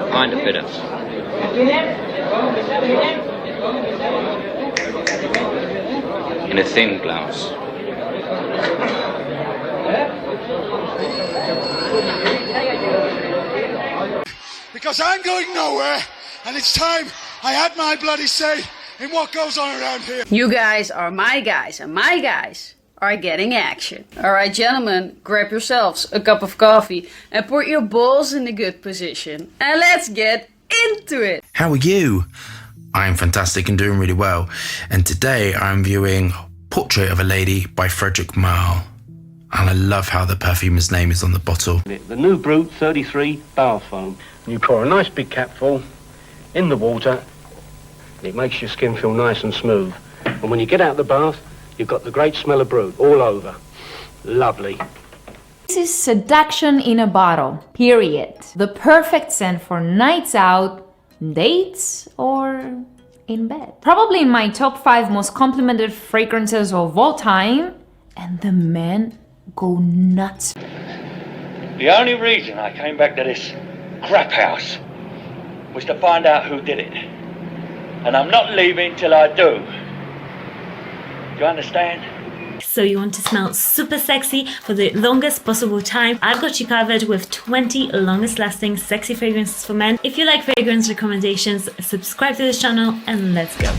Find a fitter. In a thin blouse. Because I'm going nowhere, and it's time I had my bloody say in what goes on around here. You guys are my guys, and my guys are getting action. Alright, gentlemen, grab yourselves a cup of coffee and put your balls in a good position. And let's get into it. How are you? I'm fantastic and doing really well. And today I'm viewing Portrait of a Lady by Frederick Malle. And I love how the perfumer's name is on the bottle. The new Brute 33 bath foam. You pour a nice big capful in the water. It makes your skin feel nice and smooth. And when you get out of the bath, you've got the great smell of Brute all over. Lovely. This is seduction in a bottle, period. The perfect scent for nights out, dates, or in bed. Probably in my top 5 most complimented fragrances of all time, and the men go nuts. The only reason I came back to this crap house was to find out who did it. And I'm not leaving till I do. Do you understand? So you want to smell super sexy for the longest possible time? I've got you covered with 20 longest lasting sexy fragrances for men. If you like fragrance recommendations, subscribe to this channel and let's go.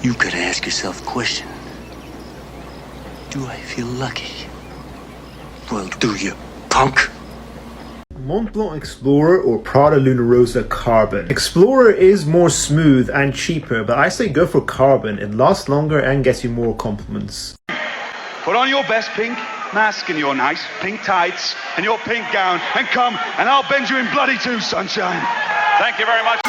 You could ask yourself a question. Do I feel lucky? Well, do you, punk? Mont Blanc Explorer or Prada Luna Rosa Carbon. Explorer is more smooth and cheaper, but I say go for Carbon. It lasts longer and gets you more compliments. Put on your best pink mask and your nice pink tights and your pink gown and come and I'll bend you in bloody two, sunshine. Thank you very much.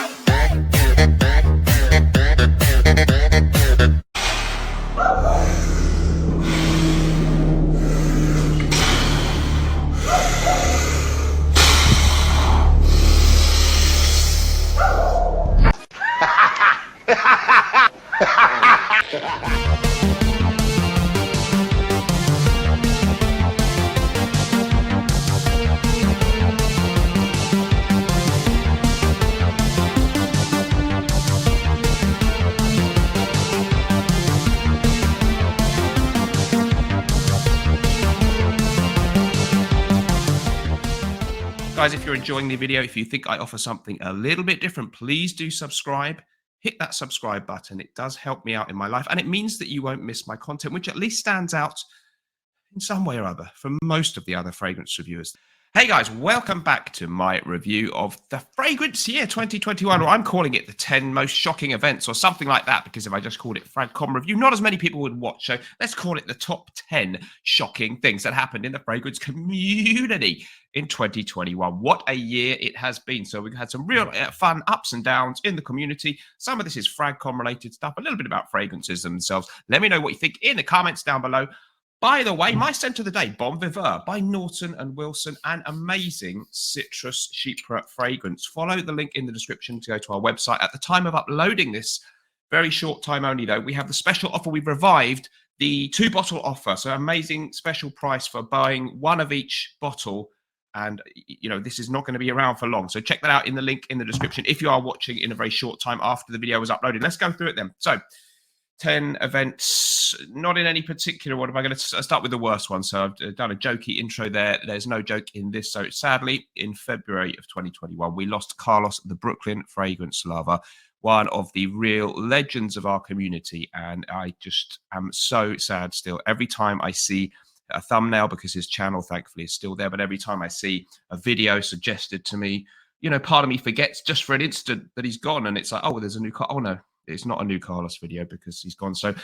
Guys, if you're enjoying the video, if you think I offer something a little bit different, please do subscribe. Hit that subscribe button. It does help me out in my life, and it means that you won't miss my content, which at least stands out in some way or other from most of the other fragrance reviewers. Hey guys, welcome back to my review of the fragrance year 2021, or I'm calling it the 10 most shocking events or something like that, because if I just called it FragCom review, not as many people would watch. So let's call it the top 10 shocking things that happened in the fragrance community in 2021. What a year it has been. So we've had some real fun ups and downs in the community. Some of this is FragCom related stuff, a little bit about fragrances themselves. Let me know what you think in the comments down below. By the way, my scent of the day, Bon Viveur by Naughton and Wilson, an amazing citrus chypre fragrance. Follow the link in the description to go to our website. At the time of uploading this, very short time only though, we have the special offer. We've revived the 2-bottle offer. So amazing special price for buying one of each bottle. And, you know, this is not going to be around for long. So check that out in the link in the description if you are watching in a very short time after the video was uploaded. Let's go through it then. So 10 events, not in any particular order. I'm going to start with the worst one. So I've done a jokey intro there. There's no joke in this. So sadly, in February of 2021, we lost Carlos, the Brooklyn fragrance lover, one of the real legends of our community. And I just am so sad still. Every time I see a thumbnail, because his channel, thankfully, is still there, but every time I see a video suggested to me, you know, part of me forgets just for an instant that he's gone. And it's like, oh, well, there's a new car. Oh, no. It's not a new Carlos video because he's gone. So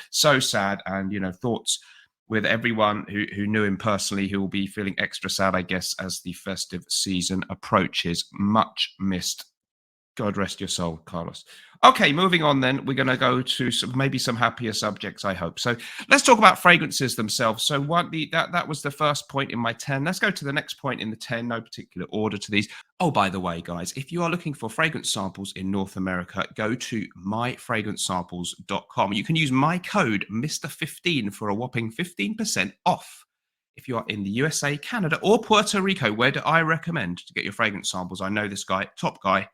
sad. And, you know, thoughts with everyone who knew him personally, who will be feeling extra sad, I guess, as the festive season approaches. Much missed. God rest your soul, Carlos. Okay, moving on then. We're going to go to maybe some happier subjects, I hope. So let's talk about fragrances themselves. So that was the first point in my 10. Let's go to the next point in the 10, no particular order to these. Oh, by the way, guys, if you are looking for fragrance samples in North America, go to myfragrancesamples.com. You can use my code Mr15 for a whopping 15% off. If you are in the USA, Canada, or Puerto Rico, where do I recommend to get your fragrance samples? I know this guy, top guy,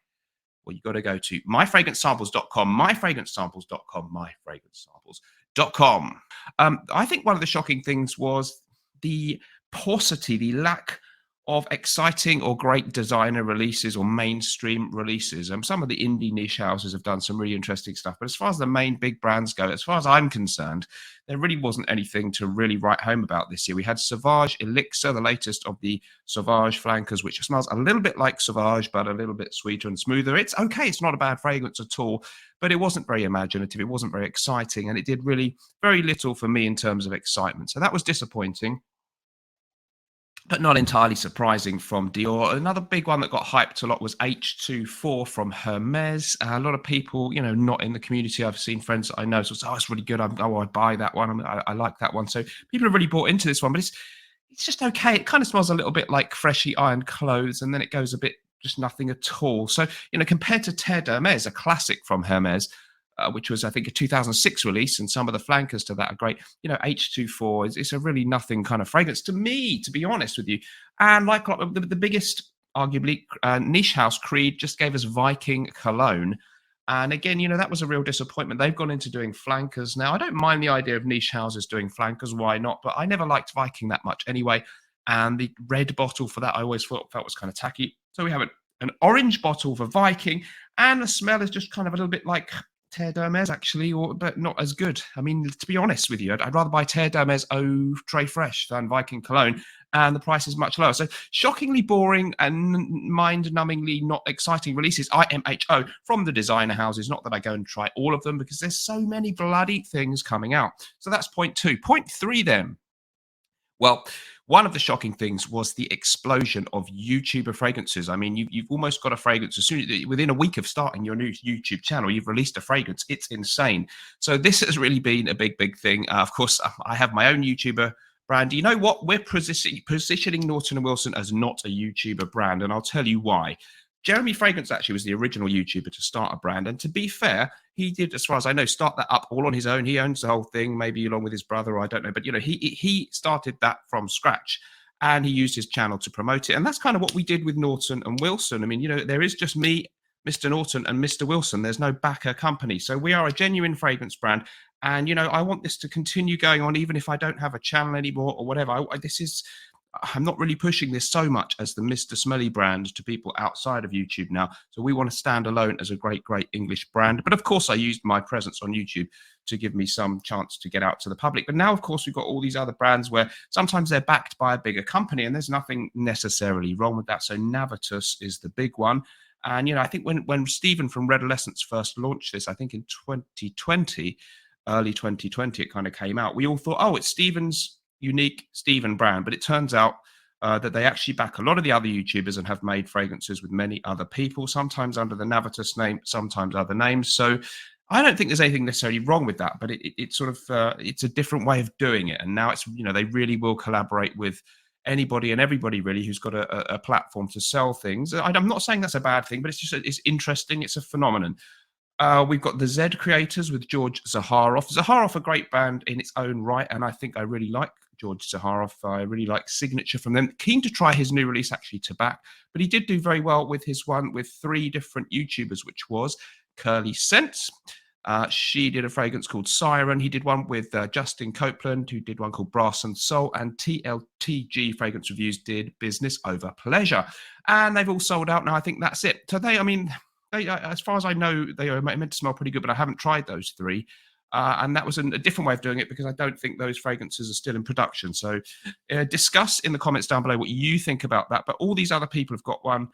well, you've got to go to myfragrancesamples.com, myfragrancesamples.com, myfragrancesamples.com. I think one of the shocking things was the paucity, the lack of exciting or great designer releases or mainstream releases. Some of the indie niche houses have done some really interesting stuff, but as far as the main big brands go, as far as I'm concerned, there really wasn't anything to really write home about this year. We had Sauvage Elixir, the latest of the Sauvage flankers, which smells a little bit like Sauvage, but a little bit sweeter and smoother. It's okay. It's not a bad fragrance at all, but it wasn't very imaginative. It wasn't very exciting, and it did really very little for me in terms of excitement. So that was disappointing, but not entirely surprising from Dior. Another big one that got hyped a lot was H24 from Hermes. A lot of people, not in the community, I've seen friends that I know, so it's really good. I'd buy that one. I like that one. So people have really bought into this one, but it's just okay. It kind of smells a little bit like freshly ironed clothes, and then it goes a bit just nothing at all. So, compared to Terre d'Hermès, a classic from Hermes, which was, I think, a 2006 release, and some of the flankers to that are great. H24 it's a really nothing kind of fragrance to me, to be honest with you. And like the biggest, arguably, niche house, Creed, just gave us Viking Cologne. And again, that was a real disappointment. They've gone into doing flankers now. I don't mind the idea of niche houses doing flankers. Why not? But I never liked Viking that much anyway. And the red bottle for that, I always felt was kind of tacky. So we have an orange bottle for Viking, and the smell is just kind of a little bit like Terre d'Hermès, actually, but not as good. I mean, to be honest with you, I'd rather buy Terre d'Hermès Eau Très Fresh than Viking Cologne, and the price is much lower. So shockingly boring and mind-numbingly not exciting releases, IMHO, from the designer houses. Not that I go and try all of them, because there's so many bloody things coming out. So that's point 2. Point 3 then. Well, one of the shocking things was the explosion of YouTuber fragrances. I mean, you've almost got a fragrance within a week of starting your new YouTube channel, you've released a fragrance. It's insane. So this has really been a big, big thing. Of course, I have my own YouTuber brand. You know what? We're positioning Naughton & Wilson as not a YouTuber brand, and I'll tell you why. Jeremy Fragrance actually was the original YouTuber to start a brand, and to be fair, he did, as far as I know, start that up all on his own. He owns the whole thing, maybe along with his brother, I don't know, but he started that from scratch, and he used his channel to promote it. And that's kind of what we did with Naughton & Wilson. I mean, there is just me, Mr. Naughton, and Mr. Wilson. There's no backer company, so we are a genuine fragrance brand. And I want this to continue going on, even if I don't have a channel anymore or whatever. I'm not really pushing this so much as the Mr. Smelly brand to people outside of YouTube now. So we want to stand alone as a great, great English brand. But of course, I used my presence on YouTube to give me some chance to get out to the public. But now, of course, we've got all these other brands where sometimes they're backed by a bigger company, and there's nothing necessarily wrong with that. So Navitus is the big one. And, I think when Stephen from Redolescence first launched this, I think in 2020, early 2020, it kind of came out. We all thought, oh, it's Stephen's unique Stephen brand, but it turns out that they actually back a lot of the other YouTubers and have made fragrances with many other people, sometimes under the Navitus name, sometimes other names. So I don't think there's anything necessarily wrong with that, but it's sort of it's a different way of doing it. And now it's they really will collaborate with anybody and everybody really who's got a platform to sell things. I'm not saying that's a bad thing, but it's interesting. It's a phenomenon. We've got the Z Creators with George Zaharoff. Zaharoff, a great band in its own right, and I think I really like George Zaharoff. I really like Signature from them. Keen to try his new release, actually, Tobacco, but he did do very well with his one with 3 different YouTubers, which was Curly Scents. She did a fragrance called Siren. He did one with Justin Copeland, who did one called Brass and Soul, and TLTG Fragrance Reviews did Business Over Pleasure. And they've all sold out now. I think that's it. So as far as I know, they are meant to smell pretty good, but I haven't tried those 3. And that was a different way of doing it, because I don't think those fragrances are still in production. So discuss in the comments down below what you think about that. But all these other people have got one.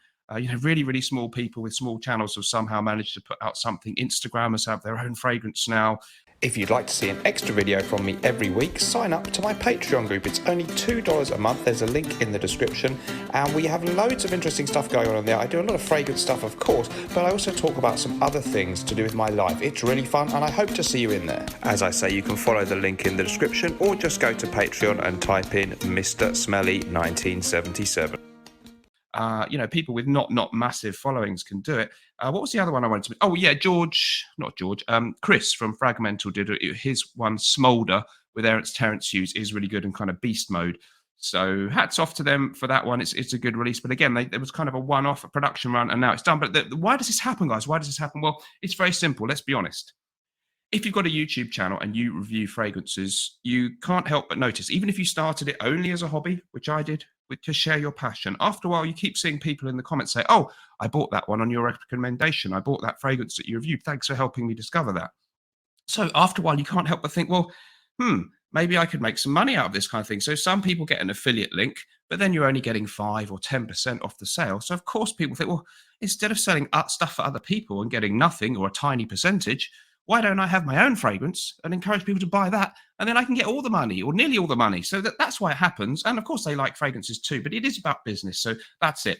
Really, really small people with small channels have somehow managed to put out something. Instagrammers have their own fragrance now. If you'd like to see an extra video from me every week, sign up to my Patreon group. It's only $2 a month. There's a link in the description, and we have loads of interesting stuff going on there. I do a lot of fragrance stuff, of course, but I also talk about some other things to do with my life. It's really fun, and I hope to see you in there. As I say, you can follow the link in the description, or just go to Patreon and type in Mr. Smelly 1977. People with not massive followings can do it. What was the other one I wanted to? Oh yeah, Chris from Fragmental did his one, Smolder, with Terence Hughes, is really good and kind of beast mode. So hats off to them for that one. It's a good release. But again, there was kind of a one-off production run, and now it's done. But why does this happen, guys? Why does this happen? Well, it's very simple. Let's be honest. If you've got a YouTube channel and you review fragrances, you can't help but notice, even if you started it only as a hobby, which I did, to share your passion, after a while, you keep seeing people in the comments say, oh, I bought that one on your recommendation. I bought that fragrance that you reviewed. Thanks for helping me discover that. So after a while, you can't help but think, well, maybe I could make some money out of this kind of thing. So some people get an affiliate link, but then you're only getting 5 or 10% off the sale. So of course, people think, well, instead of selling stuff for other people and getting nothing or a tiny percentage, why don't I have my own fragrance and encourage people to buy that? And then I can get all the money or nearly all the money. So that's why it happens. And of course, they like fragrances too, but it is about business. So that's it.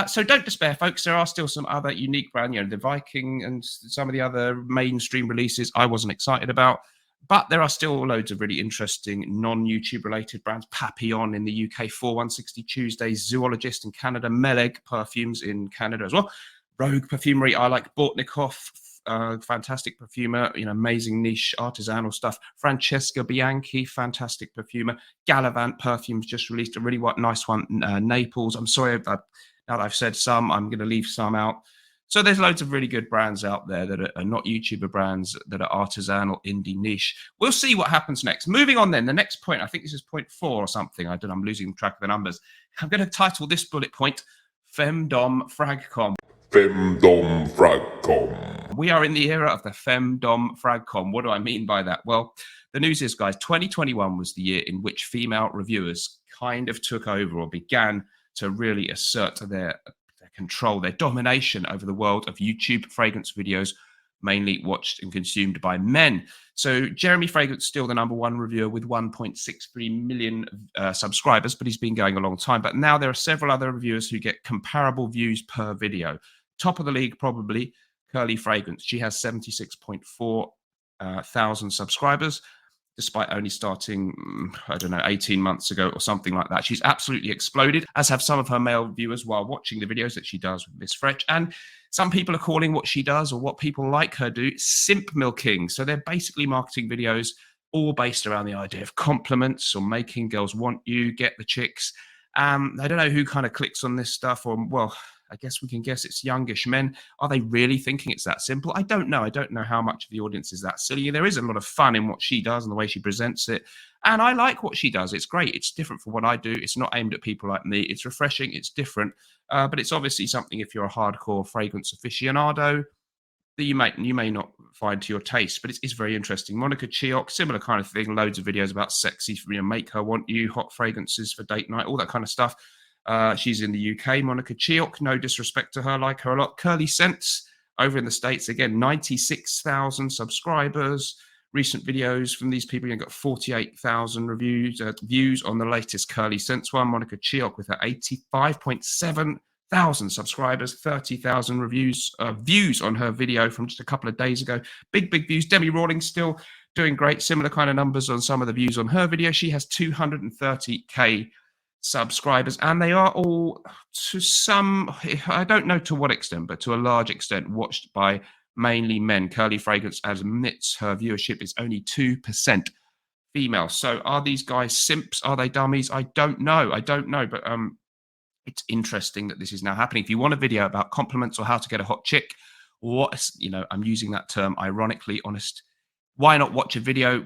So don't despair, folks. There are still some other unique brands, the Viking and some of the other mainstream releases I wasn't excited about. But there are still loads of really interesting non-YouTube related brands. Papillon in the UK, 4160 Tuesdays, Zoologist in Canada, Meleg perfumes in Canada as well. Rogue Perfumery, I like Bortnikov. Fantastic perfumer, amazing niche artisanal stuff. Francesca Bianchi, fantastic perfumer. Gallivant Perfumes just released a really nice one. Naples. I'm sorry, now that I've said some, I'm going to leave some out. So there's loads of really good brands out there that are not YouTuber brands, that are artisanal, indie, niche. We'll see what happens next. Moving on then, the next point, I think this is point 4 or something. I don't know, I'm losing track of the numbers. I'm going to title this bullet point, Femdom Fragcom. Femdom Fragcom. We are in the era of the Femdom Fragcom. What do I mean by that? Well, the news is, guys, 2021 was the year in which female reviewers kind of took over or began to really assert their control, their domination over the world of YouTube fragrance videos, mainly watched and consumed by men. So Jeremy Fragrance still the #1 reviewer with 1.63 million subscribers, but he's been going a long time. But now there are several other reviewers who get comparable views per video. Top of the league, probably, Curly Fragrance. She has 76.4 thousand subscribers, despite only starting, 18 months ago or something like that. She's absolutely exploded, as have some of her male viewers while watching the videos that she does with Miss Fretch. And some people are calling what she does, or what people like her do, simp milking. So they're basically marketing videos all based around the idea of compliments or making girls want you, get the chicks. I don't know who kind of clicks on this stuff, or, well, I guess we can guess it's youngish men. Are they really thinking it's that simple? I don't know. I don't know how much of the audience is that silly. There is a lot of fun in what she does and the way she presents it. And I like what she does. It's great. It's different from what I do. It's not aimed at people like me. It's refreshing. It's different. But it's obviously something, if you're a hardcore fragrance aficionado, that you may not find to your taste, but it's very interesting. Monica Chiok, similar kind of thing. Loads of videos about sexy, make her want you, hot fragrances for date night, all that kind of stuff. She's in the UK. Monica Chiok, no disrespect to her, like her a lot. Curly Scents over in the States, again, 96,000 subscribers. Recent videos from these people, you've got 48,000 views on the latest Curly Scents one. Monica Chiok with her 85.7 thousand subscribers, 30,000 views on her video from just a couple of days ago. Big views. Demi Rawlings still doing great. Similar kind of numbers on some of the views on her video. She has 230k subscribers, and they are all, to some, I don't know to what extent, but to a large extent, watched by mainly men. Curly Fragrance admits her viewership is only 2% female. So are these guys simps? Are they dummies? I don't know, but it's interesting that this is now happening. If you want a video about compliments or how to get a hot chick, I'm using that term ironically, honest, why not watch a video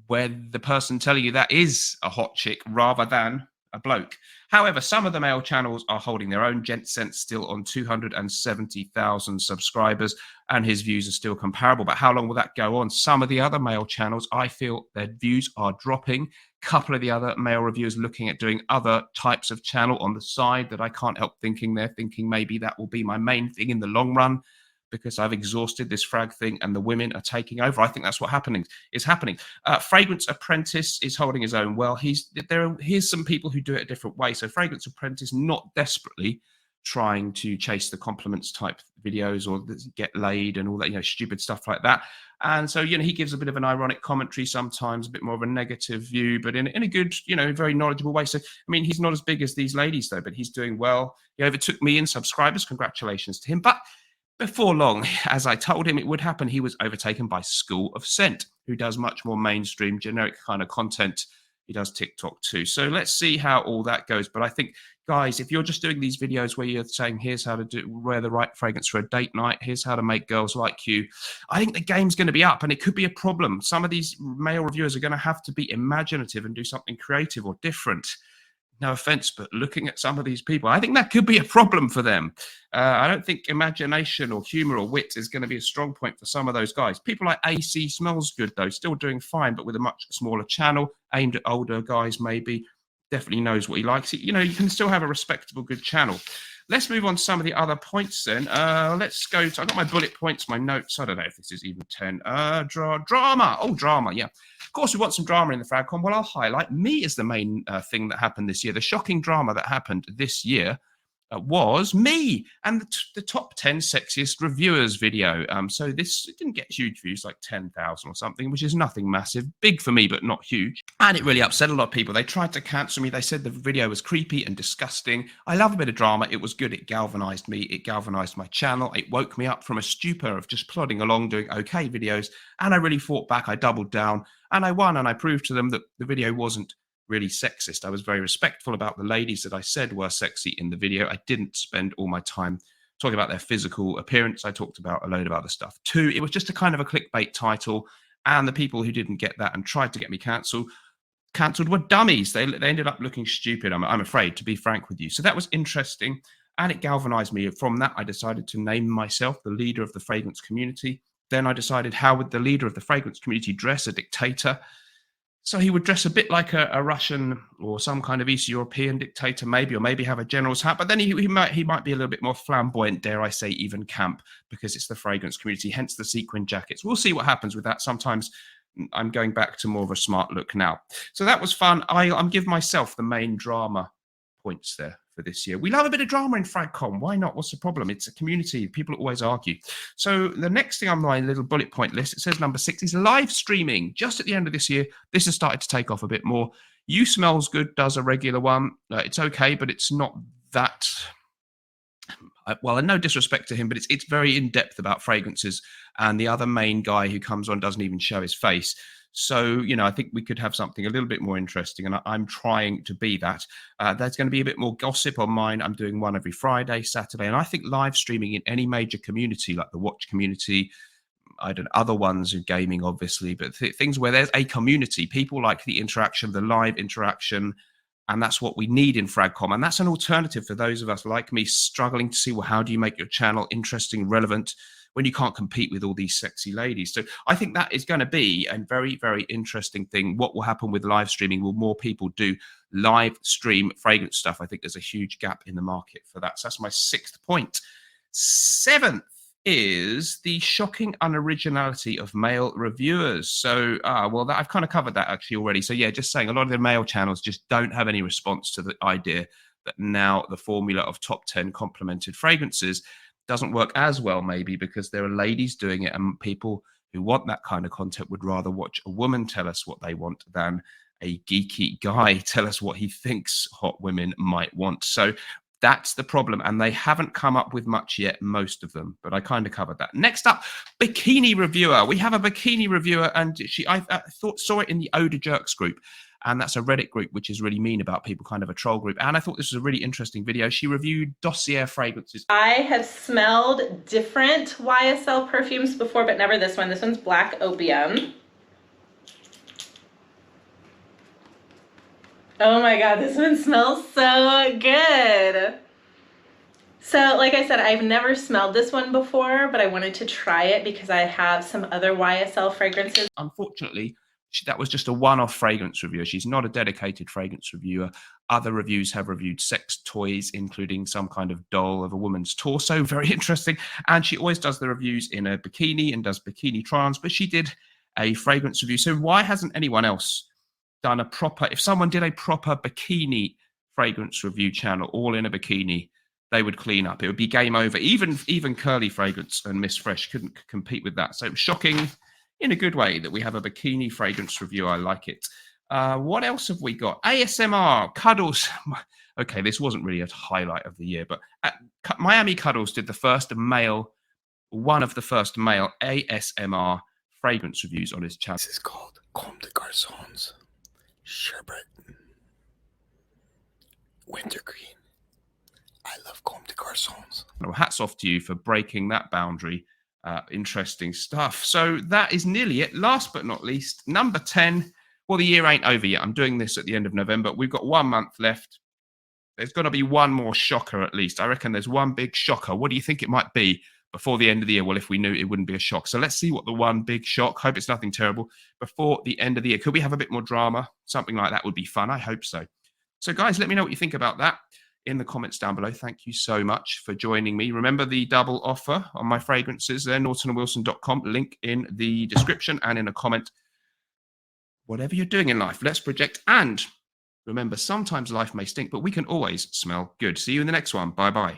where the person telling you that is a hot chick rather than a bloke? However, some of the male channels are holding their own. Gent Sense still on 270,000 subscribers, and his views are still comparable. But how long will that go on? Some of the other male channels, I feel their views are dropping. Couple of the other male reviewers looking at doing other types of channel on the side that I can't help thinking they're thinking maybe that will be my main thing in the long run, because I've exhausted this frag thing and the women are taking over. I think that's what is happening. Fragrance Apprentice is holding his own well. Here's some people who do it a different way. So Fragrance Apprentice, not desperately trying to chase the compliments type videos or get laid and all that, stupid stuff like that. And so, he gives a bit of an ironic commentary sometimes, a bit more of a negative view, but in a good, very knowledgeable way. So, he's not as big as these ladies though, but he's doing well. He overtook me in subscribers. Congratulations to him. But before long, as I told him it would happen, he was overtaken by School of Scent, who does much more mainstream, generic kind of content He does TikTok too. So let's see how all that goes. But I think, guys, if you're just doing these videos where you're saying, here's how to wear the right fragrance for a date night, here's how to make girls like you, I think the game's going to be up, and it could be a problem. Some of these male reviewers are going to have to be imaginative and do something creative or different. No offense, but looking at some of these people, I think that could be a problem for them. I don't think imagination or humor or wit is going to be a strong point for some of those guys. People like AC Smells Good, though, still doing fine, but with a much smaller channel, aimed at older guys maybe. Definitely knows what he likes. You know, you can still have a respectable, good channel. Let's move on to some of the other points then. Let's go to, I've got my bullet points, my notes. I don't know if this is even 10. Drama. Oh, drama, yeah. Of course, we want some drama in the FragCon. Well, I'll highlight me as the main thing that happened this year. The shocking drama that happened this year was me and the top 10 sexiest reviewers video. So this didn't get huge views, like 10,000 or something, which is nothing massive. Big for me, but not huge. And it really upset a lot of people. They tried to cancel me. They said the video was creepy and disgusting. I love a bit of drama. It was good. It galvanized me. It galvanized my channel. It woke me up from a stupor of just plodding along doing okay videos. And I really fought back. I doubled down and I won. And I proved to them that the video wasn't really sexist. I was very respectful about the ladies that I said were sexy in the video. I didn't spend all my time talking about their physical appearance. I talked about a load of other stuff too. It was just a kind of a clickbait title, and the people who didn't get that and tried to get me cancelled were dummies. They ended up looking stupid, I'm afraid, to be frank with you. So that was interesting, and it galvanized me. From that, I decided to name myself the leader of the fragrance community. Then I decided, how would the leader of the fragrance community dress? A dictator. So he would dress a bit like a Russian or some kind of East European dictator, maybe, or maybe have a general's hat. But then he might be a little bit more flamboyant, dare I say, even camp, because it's the fragrance community, hence the sequin jackets. We'll see what happens with that. Sometimes I'm going back to more of a smart look now. So that was fun. I'm giving myself the main drama points there for this year. We love a bit of drama in FragCon. Why not? What's the problem? It's a community. People always argue. So the next thing on my little bullet point list, it says number 6 is live streaming. Just at the end of this year, this has started to take off a bit more. You Smells Good does a regular one. It's okay, but it's not that... well, and no disrespect to him, but it's very in-depth about fragrances. And the other main guy who comes on doesn't even show his face. So, you know, I think we could have something a little bit more interesting, and I'm trying to be that. There's going to be a bit more gossip on mine. I'm doing one every Friday, Saturday, and I think live streaming in any major community, like the watch community, I don't know, other ones in gaming, obviously, but things where there's a community, people like the interaction, the live interaction, and that's what we need in FragCon. And that's an alternative for those of us like me struggling to see, well, how do you make your channel interesting, relevant, when you can't compete with all these sexy ladies? So I think that is going to be a very, very interesting thing. What will happen with live streaming? Will more people do live stream fragrance stuff? I think there's a huge gap in the market for that. So that's my 6th point. 7th is the shocking unoriginality of male reviewers. So, well, I've kind of covered that actually already. So yeah, just saying, a lot of the male channels just don't have any response to the idea that now the formula of top 10 complemented fragrances doesn't work as well, maybe because there are ladies doing it, and people who want that kind of content would rather watch a woman tell us what they want than a geeky guy tell us what he thinks hot women might want. So that's the problem, and they haven't come up with much yet, most of them, but I kind of covered that. Next up, bikini reviewer. We have a bikini reviewer, and I saw it in the Eau de Jerks group, and that's a Reddit group which is really mean about people, kind of a troll group. And I thought this was a really interesting video. She reviewed Dossier fragrances. I have smelled different YSL perfumes before, but never this one. This one's Black Opium. Oh my god, this one smells so good. So like I said, I've never smelled this one before, but I wanted to try it because I have some other YSL fragrances. Unfortunately, that was just a one-off fragrance reviewer. She's not a dedicated fragrance reviewer. Other reviews have reviewed sex toys, including some kind of doll of a woman's torso. Very interesting. And she always does the reviews in a bikini and does bikini try-ons, but she did a fragrance review. So why hasn't anyone else done a proper, if someone did a proper bikini fragrance review channel, all in a bikini, they would clean up. It would be game over. Even Curly Fragrance and Miss Fresh couldn't compete with that. So it was shocking in a good way that we have a bikini fragrance review. I like it. What else have we got? ASMR, Cuddles. Okay, this wasn't really a highlight of the year, but Miami Cuddles did one of the first male ASMR fragrance reviews on his channel. This is called Comme des Garçons. sherbet, wintergreen. I love Comme des Garçons. Well, hats off to you for breaking that boundary. Interesting stuff. So that is nearly it. Last but not least, number 10. Well, the year ain't over yet. I'm doing this at the end of November. We've got 1 month left. There's got to be one more shocker at least. I reckon there's one big shocker. What do you think it might be before the end of the year? Well, if we knew, it wouldn't be a shock. So let's see what the one big shock, hope it's nothing terrible, before the end of the year. Could we have a bit more drama? Something like that would be fun. I hope so. So guys, let me know what you think about that in the comments down below. Thank you so much for joining me. Remember the double offer on my fragrances there, naughtonandwilson.com, link in the description and in a comment. Whatever you're doing in life, let's project. And remember, sometimes life may stink, but we can always smell good. See you in the next one. Bye-bye.